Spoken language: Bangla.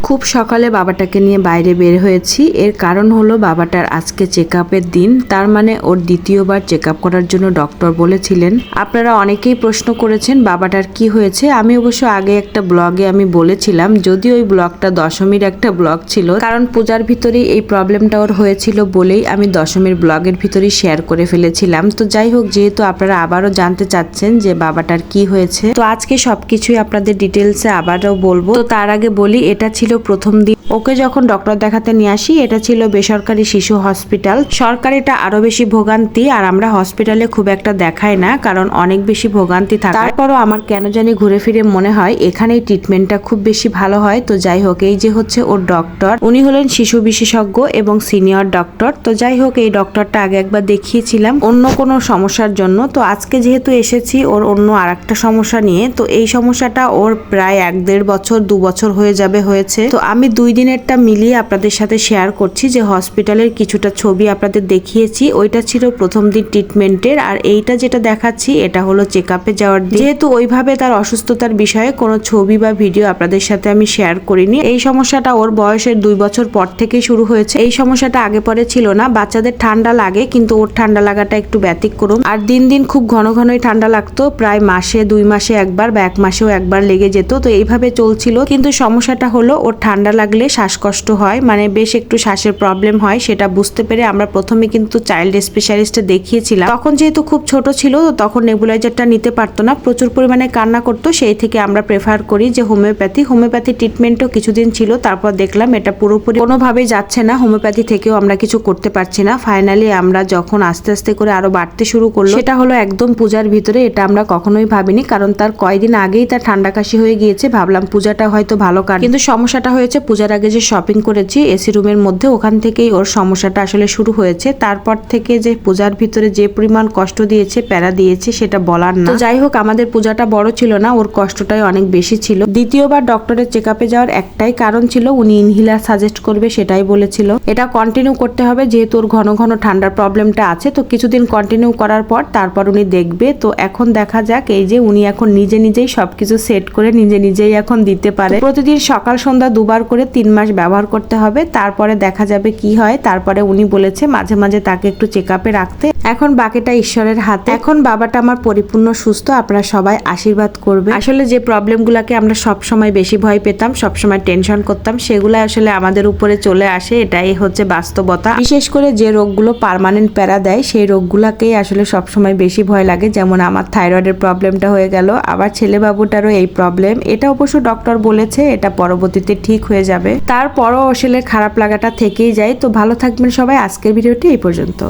খুব সকালে বাবাটাকে নিয়ে বাইরে বের হয়েছি। এর কারণ হলো বাবাটার আজকে চেকআপের দিন, তার মানে ওর দ্বিতীয়বার চেকআপ করার জন্য ডক্টর বলেছিলেন। আপনারা অনেকেই প্রশ্ন করেছেন বাবাটার কি হয়েছে। আমি অবশ্য আগে একটা ব্লগে আমি বলেছিলাম, যদি ওই ব্লগটা দশমীর একটা ব্লগ ছিল, কারণ পূজার ভিতরেই এই প্রবলেমটা ওর হয়েছিল বলেই আমি দশমীর ব্লগের ভিতরেই শেয়ার করে ফেলেছিলাম। তো যাই হোক, যেহেতু আপনারা আবারও জানতে চাচ্ছেন যে বাবাটার কি হয়েছে, তো আজকে সবকিছুই আপনাদের ডিটেলসে আবারও বলবো। তো তার আগে বলি, এটা ছিল প্রথম দিন ওকে যখন ডক্টর দেখাতে নিয়ে আসি। এটা ছিল বেসরকারি শিশু হসপিটাল। সরকারিটা আরো বেশি ভোগান্তি, আর আমরা হসপিটালে খুব একটা দেখাই না, কারণ অনেক বেশি ভোগান্তি থাকে। তারপরও আমার কেন জানি ঘুরে ফিরে মনে হয় এখানেই ট্রিটমেন্টটা খুব বেশি ভালো হয়। তো যাই হোক, এই যে হচ্ছে ওর ডক্টর, উনি হলেন শিশু বিশেষজ্ঞ এবং সিনিয়র ডক্টর। তো যাই হোক, এই ডক্টরটা আগে একবার দেখিয়েছিলাম অন্য কোনো সমস্যার জন্য। তো আজকে যেহেতু এসেছি ওর অন্য আর একটা সমস্যা নিয়ে, তো এই সমস্যাটা ওর প্রায় 1-1.5 বছর 2 বছর হয়ে যাবে হয়েছে। তো আমি 2 দিনেরটা মিলিয়ে আপনাদের সাথে শেয়ার করছি, যে হসপিটালের কিছুটা ছবি আপনাদের দেখিয়েছি। ওইটা ছিল প্রথম দিন ট্রিটমেন্টের, আর এইটা যেটা দেখাচ্ছি এটা হলো চেকআপে যাওয়ার দিন। যেহেতু ওইভাবে তার অসুস্থতার বিষয়ে কোনো ছবি বা ভিডিও আপনাদের সাথে আমি শেয়ার করিনি। এই সমস্যাটা ওর বয়সের 2 বছর পর থেকেই শুরু হয়েছে। এই সমস্যাটা আগে পরে ছিল না। বাচ্চাদের ঠান্ডা লাগে, কিন্তু ওর ঠান্ডা লাগাটা একটু ব্যতিক্রম। আর দিন দিন খুব ঘন ঘনই ঠান্ডা লাগতো, প্রায় মাসে 2 মাসে একবার বা 1 মাসেও একবার লেগে যেত। তো এইভাবে চলছিল, কিন্তু সমস্যাটা হলো ওর ঠান্ডা লাগলে শ্বাসকষ্ট হয়, মানে বেশ একটু শ্বাসের প্রবলেম হয়। সেটা বুঝতে পেরে আমরা প্রথমে কিন্তু চাইল্ড স্পেশালিস্টে দেখিয়েছিলাম। তখন যেহেতু খুব ছোট ছিল, তখন নেবুলাইজারটা নিতে পারতো না, প্রচুর পরিমাণে কান্না করতো। সেই থেকে আমরা প্রেফার করি যে হোমিওপ্যাথি ট্রিটমেন্টও কিছুদিন ছিল। তারপর দেখলাম এটা পুরোপুরি কোনোভাবেই যাচ্ছে না, হোমিওপ্যাথি থেকেও আমরা কিছু করতে পারছি না। ফাইনালি আমরা যখন আস্তে আস্তে করে আরো বাড়তে শুরু করলো, সেটা হলো একদম পূজার ভিতরে। এটা আমরা কখনোই ভাবিনি, কারণ তার কয়েকদিন আগেই তার ঠান্ডা কাশি হয়ে গিয়েছে। ভাবলাম পূজাটা হয়তো ভালো কাটবে, কিন্তু সমস্যাটা হয়েছে পূজার আগে যে শপিং করেছি এসি রুমের মধ্যে, ওখান থেকেই ওর সমস্যাটা আসলে শুরু হয়েছে। তারপর থেকে যে পূজার ভিতরে যে পরিমাণ কষ্ট দিয়েছে, প্যারা দিয়েছে, সেটা বলার না। তো যাই হোক, আমাদের পূজাটা বড় ছিল না, ওর কষ্টটাই অনেক বেশি ছিল। দ্বিতীয়বার ডক্টরের চেকআপে যাওয়ার একটাই কারণ ছিল, উনি ইনহেলার সাজেস্ট করবে সেটাই বলেছিল। এটা কন্টিনিউ করতে হবে, যেহেতু ওর ঘন ঘন ঠান্ডার প্রবলেমটা আছে। তো কিছুদিন কন্টিনিউ করার পর তারপর উনি দেখবে। তো এখন দেখা যাক, এই যে উনি এখন নিজে নিজেই সবকিছু সেট করে নিজে নিজেই এখন দিতে পারে। প্রতিদিন সকাল সন্ধ্যা 2 বার করে 3 মাস ব্যবহার করতে হবে, তারপরে দেখা যাবে কি হয়। তারপরে উনি বলেছে মাঝে মাঝে তাকে একটু চেকআপে রাখতে। এখন বাকিটা ঈশ্বরের হাতে। এখন বাবাটা আমার পরিপূর্ণ সুস্থ, আপনারা সবাই আশীর্বাদ করবে। আসলে যে প্রবলেমগুলোকে আমরা সবসময় বেশি ভয় পেতাম, সবসময় টেনশন করতাম, সেগুলো আসলে আমাদের উপরে চলে আসে। এটাই হচ্ছে বাস্তবতা। বিশেষ করে যে রোগগুলো পার্মানেন্ট প্যারা দেয়, সেই রোগগুলোকেই আসলে সবসময় বেশি ভয় লাগে। যেমন আমার থাইরয়েডের প্রবলেমটা হয়ে গেল, আবার ছেলে বাবুটারও এই প্রবলেম। এটা অবশ্য ডক্টর বলেছে এটা পরবর্তীতে ঠিক হয়ে যাবে, তারপরও আসলে খারাপ লাগাটা থেকেই যায়। তো ভালো থাকবেন সবাই। আজকের ভিডিওটি এই পর্যন্ত।